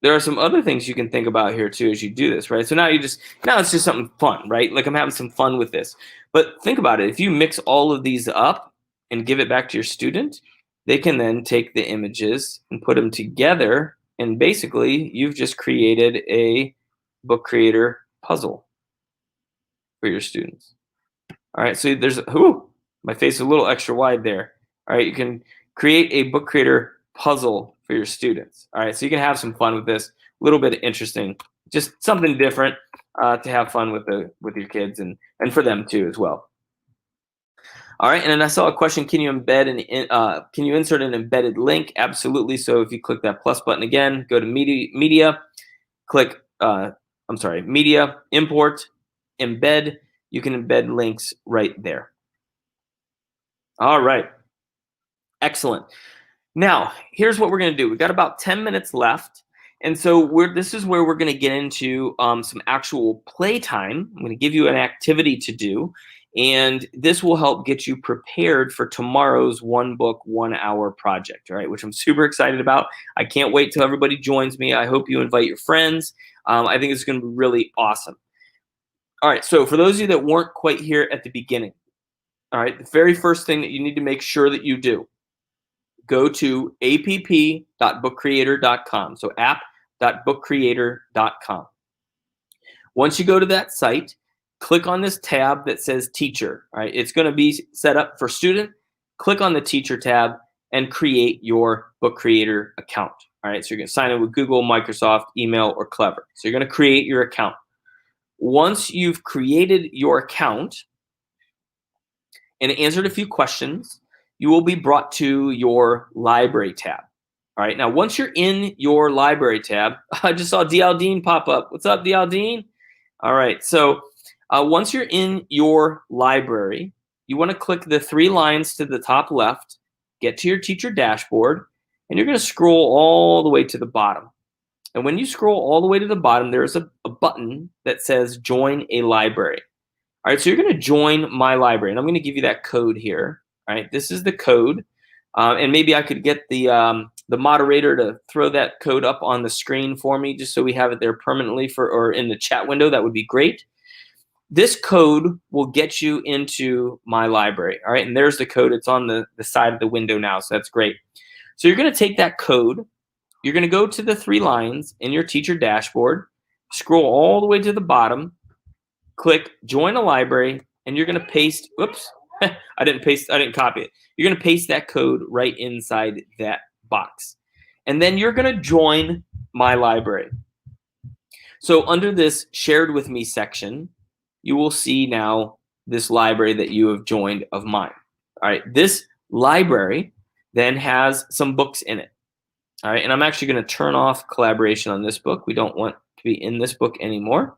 there are some other things you can think about here too as you do this, right? So now it's just something fun, right? Like I'm having some fun with this. But think about it. If you mix all of these up and give it back to your student, they can then take the images and put them together, and basically you've just created a book creator puzzle for your students. All right, so my face is a little extra wide there. All right, you can create a book creator puzzle for your students. All right, so you can have some fun with this. A little bit interesting, just something different to have fun with your kids and for them too as well. All right, and then I saw a question: Can you insert an embedded link? Absolutely. So if you click that plus button again, go to media, click media, import, embed. You can embed links right there. All right, excellent. Now, here's what we're going to do. We've got about 10 minutes left. And so this is where we're going to get into some actual play time. I'm going to give you an activity to do. And this will help get you prepared for tomorrow's one book, 1 hour project, all right, which I'm super excited about. I can't wait till everybody joins me. I hope you invite your friends. I think it's going to be really awesome. All right, so for those of you that weren't quite here at the beginning, all right, the very first thing that you need to make sure that you do, go to app.bookcreator.com. So app.bookcreator.com. Once you go to that site, click on this tab that says teacher. All right, it's going to be set up for student. Click on the teacher tab and create your book creator account. All right, so you're going to sign in with Google, Microsoft, email, or Clever. So you're going to create your account. Once you've created your account and answered a few questions, you will be brought to your library tab. All right, now once you're in your library tab, I just saw D.L. Dean pop up. What's up, D.L. Dean? All right, so once you're in your library, you want to click the 3 lines to the top left, get to your teacher dashboard, and you're going to scroll all the way to the bottom. And when you scroll all the way to the bottom, there's a button that says Join a Library. All right, so you're going to join my library, and I'm going to give you that code here. All right, this is the code, and maybe I could get the moderator to throw that code up on the screen for me, just so we have it there permanently or in the chat window. That would be great. This code will get you into my library. All right, and there's the code. It's on the side of the window now, so that's great. So you're going to take that code. You're going to go to the 3 lines in your teacher dashboard, scroll all the way to the bottom, click Join a Library, and you're going to paste, whoops, I didn't copy it. You're going to paste that code right inside that box. And then you're going to join my library. So under this Shared With Me section, you will see now this library that you have joined of mine. All right, this library then has some books in it. All right, and I'm actually going to turn off collaboration on this book. We don't want to be in this book anymore.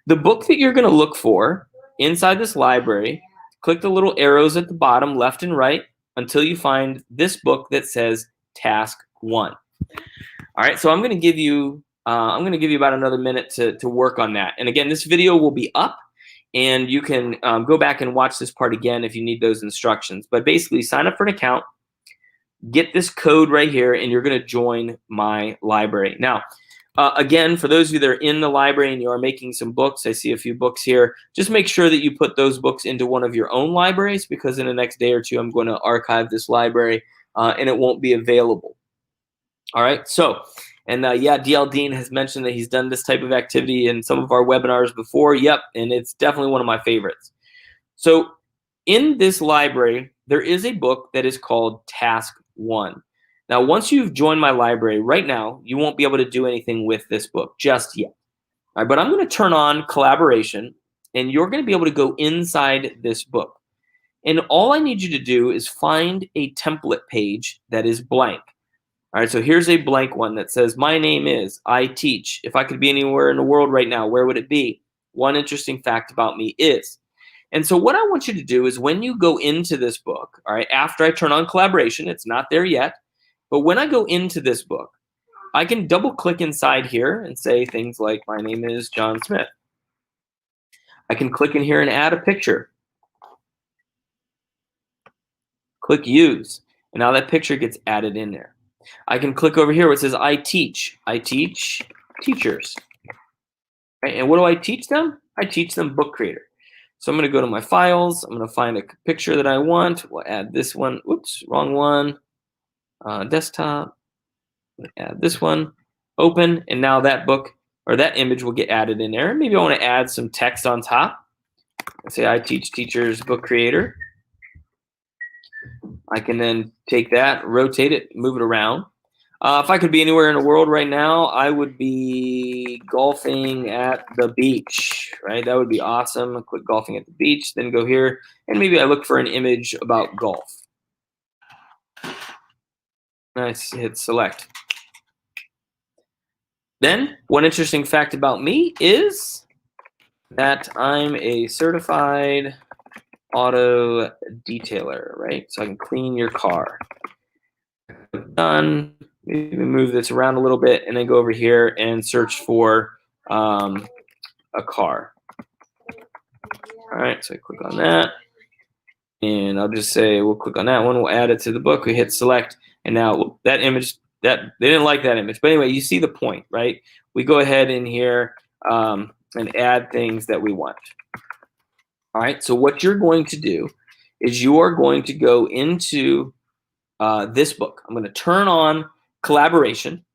The book that you're going to look for inside this library, click the little arrows at the bottom, left and right, until you find this book that says Task 1. All right, so I'm going to give you about another minute to work on that. And again, this video will be up, and you can go back and watch this part again if you need those instructions. But basically, sign up for an account, get this code right here, and you're going to join my library. Now, again, for those of you that are in the library and you are making some books, I see a few books here, just make sure that you put those books into one of your own libraries, because in the next day or two, I'm going to archive this library and it won't be available. All right, so, and yeah, D.L. Dean has mentioned that he's done this type of activity in some of our webinars before. Yep, and it's definitely one of my favorites. So in this library, there is a book that is called Task 1. Now, once you've joined my library, right now, you won't be able to do anything with this book just yet. All right, but I'm going to turn on collaboration, and you're going to be able to go inside this book. And all I need you to do is find a template page that is blank. All right, so here's a blank one that says, my name is, I teach. If I could be anywhere in the world right now, where would it be? One interesting fact about me is. And so what I want you to do is when you go into this book, all right, after I turn on collaboration, it's not there yet, but when I go into this book, I can double click inside here and say things like, my name is John Smith. I can click in here and add a picture. Click use, and now that picture gets added in there. I can click over here where it says I teach. I teach teachers. Right? And what do I teach them? I teach them Book Creator. So I'm going to go to my files. I'm going to find a picture that I want. We'll add this one. Oops, wrong one. Desktop. Add this one. Open, and now that book or that image will get added in there. Maybe I want to add some text on top. Let's say I teach teachers Book Creator. I can then take that, rotate it, move it around. If I could be anywhere in the world right now, I would be golfing at the beach, right? That would be awesome. Click golfing at the beach, then go here, and maybe I look for an image about golf. Nice, hit select. Then, one interesting fact about me is that I'm a certified auto detailer, right? So I can clean your car. Done. Maybe move this around a little bit and then go over here and search for a car. All right, so I click on that. And I'll just say, we'll click on that one. We'll add it to the book. We hit select. And now that image, they didn't like that image. But anyway, you see the point, right? We go ahead in here and add things that we want. All right, so what you're going to do is you are going to go into this book. I'm going to turn on collaboration.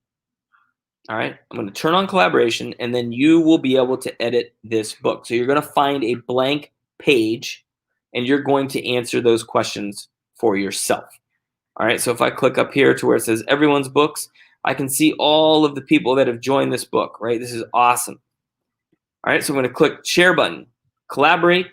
All right, I'm going to turn on collaboration, and then you will be able to edit this book. So you're going to find a blank page, and you're going to answer those questions for yourself. All right, so if I click up here to where it says everyone's books, I can see all of the people that have joined this book, right? This is awesome. All right, so I'm going to click share button, collaborate.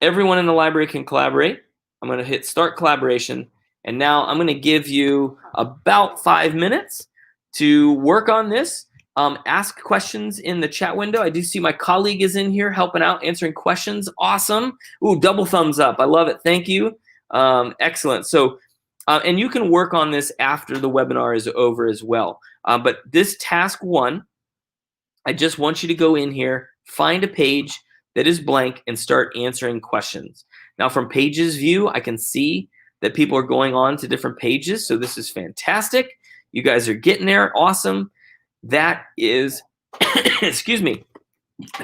Everyone in the library can collaborate. I'm going to hit start collaboration. And now I'm going to give you about 5 minutes to work on this. Ask questions in the chat window. I do see my colleague is in here helping out, answering questions. Awesome. Ooh, double thumbs up. I love it. Thank you. Excellent. So, and you can work on this after the webinar is over as well. But this task 1, I just want you to go in here, find a page that is blank, and start answering questions. Now, from Pages view, I can see that people are going on to different pages. So this is fantastic. You guys are getting there. Awesome. That is, excuse me,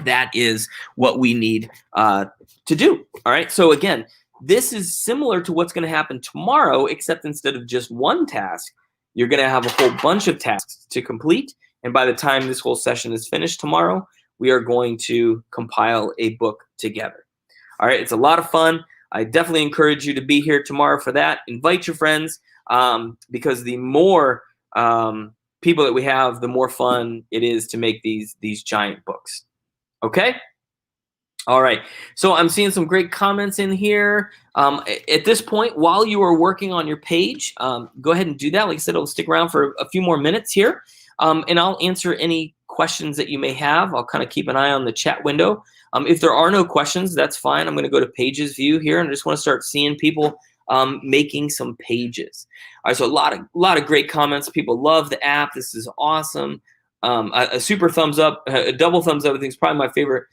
that is what we need to do. All right. So again, this is similar to what's going to happen tomorrow, except instead of just one task, you're going to have a whole bunch of tasks to complete. And by the time this whole session is finished tomorrow, we are going to compile a book together. All right. It's a lot of fun. I definitely encourage you to be here tomorrow for that. Invite your friends because the more people that we have, the more fun it is to make these giant books. Okay? All right. So I'm seeing some great comments in here. At this point, while you are working on your page, go ahead and do that. Like I said, it'll stick around for a few more minutes here. And I'll answer any questions that you may have. I'll kind of keep an eye on the chat window. If there are no questions, that's fine. I'm going to go to Pages view here, and I just want to start seeing people making some pages. All right, so a lot of great comments. People love the app. This is awesome. A super thumbs up, a double thumbs up. I think it's probably my favorite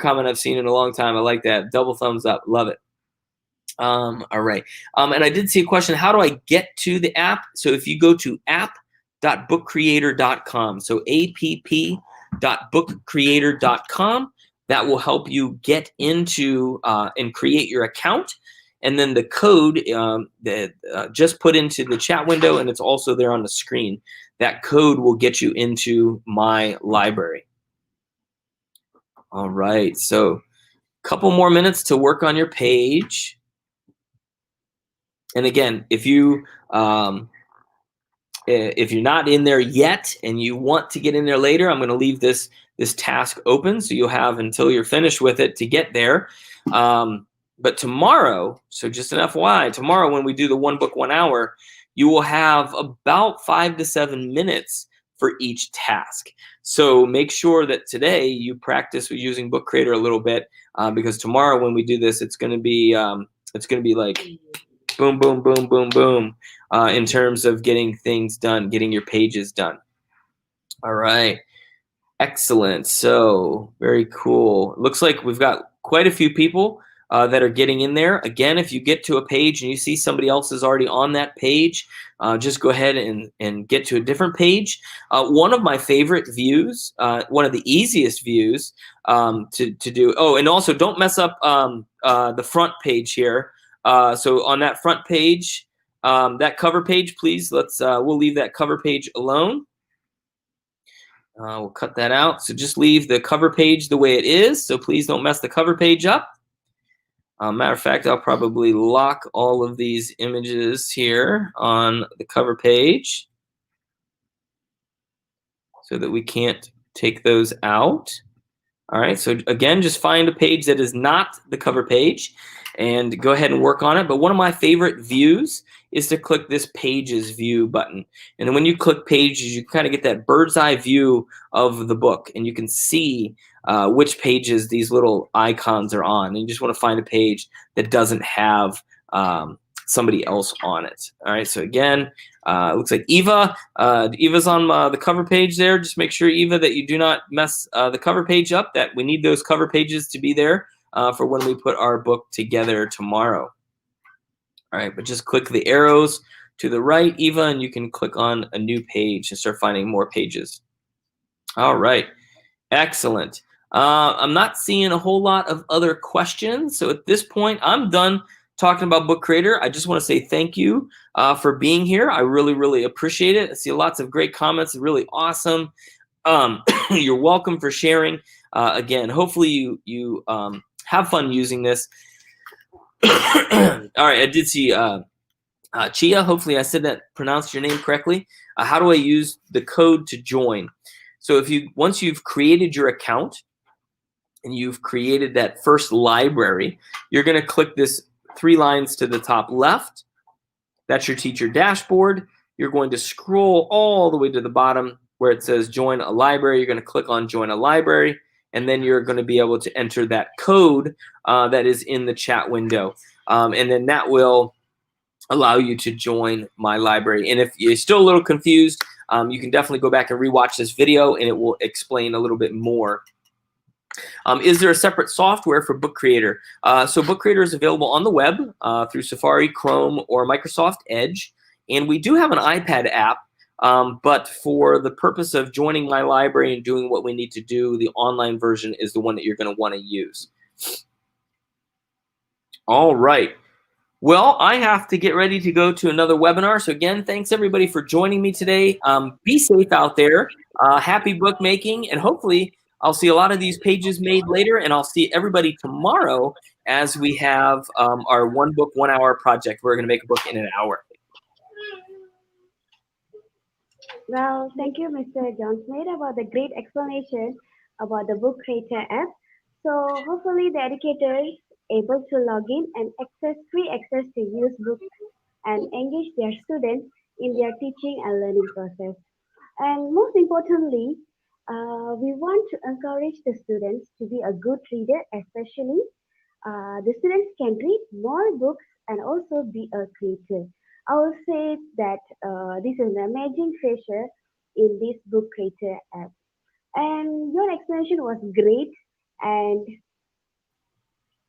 comment I've seen in a long time. I like that. Double thumbs up. Love it. All right. And I did see a question. How do I get to the app? So if you go to app.bookcreator.com, so app.bookcreator.com, that will help you get into and create your account. And then the code just put into the chat window, and it's also there on the screen. That code will get you into my library. All right, so a couple more minutes to work on your page. And again, if you're not in there yet and you want to get in there later, I'm going to leave this task open, so you'll have until you're finished with it to get there. But tomorrow, so just an FYI, tomorrow when we do the one book 1 hour, you will have about 5 to 7 minutes for each task. So make sure that today you practice with using Book Creator a little bit, because tomorrow when we do this, it's going to be like boom, boom, boom, boom, boom, in terms of getting things done, getting your pages done. All right. Excellent. So very cool. Looks like we've got quite a few people that are getting in there. Again, if you get to a page and you see somebody else is already on that page, just go ahead and get to a different page. One of my favorite views, one of the easiest views to do. Oh, and also don't mess up the front page here. So on that front page, that cover page, please, we'll leave that cover page alone. We'll cut that out. So just leave the cover page the way it is. So please don't mess the cover page up. Matter of fact, I'll probably lock all of these images here on the cover page so that we can't take those out. All right, so again, just find a page that is not the cover page and go ahead and work on it. But one of my favorite views is to click this Pages View button. And then when you click Pages, you kind of get that bird's eye view of the book, and you can see which pages these little icons are on. And you just want to find a page that doesn't have somebody else on it. All right, so again, it looks like Eva. Eva's on the cover page there. Just make sure, Eva, that you do not mess the cover page up, that we need those cover pages to be there for when we put our book together tomorrow. All right, but just click the arrows to the right, Eva, and you can click on a new page and start finding more pages. All right, excellent. I'm not seeing a whole lot of other questions. So at this point, I'm done talking about Book Creator. I just want to say thank you for being here. I really, really appreciate it. I see lots of great comments, really awesome. You're welcome for sharing. Again, hopefully you have fun using this. All right, I did see Chia. Hopefully I said that, pronounced your name correctly. How do I use the code to join? So once you've created your account and you've created that first library, you're going to click this 3 lines to the top left. That's your teacher dashboard. You're going to scroll all the way to the bottom where it says join a library. You're going to click on join a library, and then you're going to be able to enter that code that is in the chat window. And then that will allow you to join my library. And if you're still a little confused, you can definitely go back and rewatch this video, and it will explain a little bit more. Is there a separate software for Book Creator? So Book Creator is available on the web through Safari, Chrome, or Microsoft Edge. And we do have an iPad app, but for the purpose of joining my library and doing what we need to do, the online version is the one that you're going to want to use. All right. Well, I have to get ready to go to another webinar. So again, thanks everybody for joining me today. Be safe out there. Happy bookmaking, and hopefully I'll see a lot of these pages made later, and I'll see everybody tomorrow as we have our one book, 1 hour project. We're going to make a book in an hour. Well, thank you, Mr. John Smith, about the great explanation about the Book Creator app. So hopefully the educators able to log in and access free access to use books and engage their students in their teaching and learning process. And most importantly, we want to encourage the students to be a good reader, especially the students can read more books and also be a creator. I will say that this is an amazing feature in this book creator app. And your explanation was great, and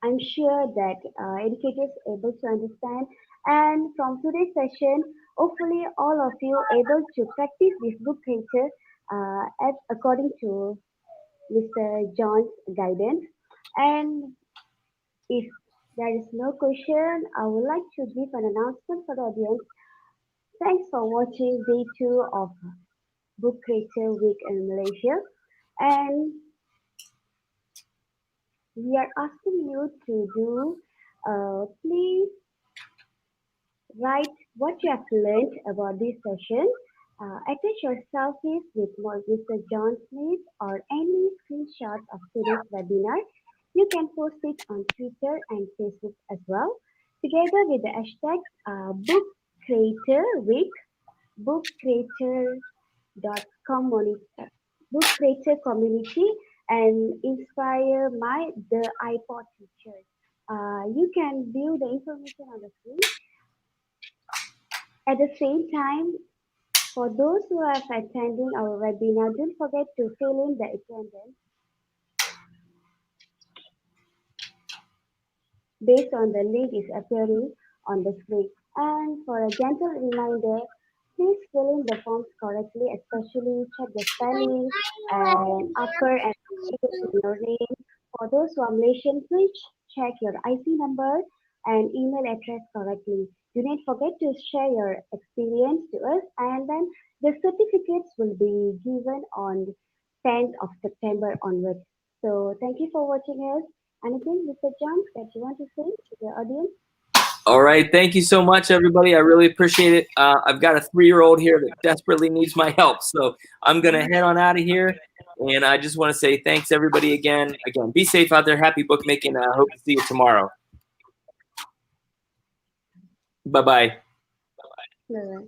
I'm sure that educators able to understand. And from today's session, hopefully all of you able to practice this book creator as according to Mr. John's guidance. And if there is no question, I would like to give an announcement for the audience. Thanks for watching day 2 of Book Creator Week in Malaysia. And we are asking you to do, please Write what you have learned about this session. Attach your selfies with Mr. John Smith or any screenshots of today's webinar. You can post it on Twitter and Facebook as well, together with the hashtag Book Creator Week, Book Creator community, book creator community, and inspire the iPod teachers. You can view the information on the screen. At the same time, for those who are attending our webinar, don't forget to fill in the attendance based on the link is appearing on the screen. And for a gentle reminder, please fill in the forms correctly, especially check the spelling and upper and middle in your name. For those who are Malaysian, please check your IC number and email address correctly. Do not forget to share your experience to us, and then the certificates will be given on 10th of September onwards. So thank you for watching us. Anything, Mr. John, that you want to say to the audience? All right. Thank you so much, everybody. I really appreciate it. I've got a 3-year-old here that desperately needs my help. So I'm going to head on out of here. And I just want to say thanks, everybody, again. Again, be safe out there. Happy bookmaking. I hope to see you tomorrow. Bye-bye. Bye-bye.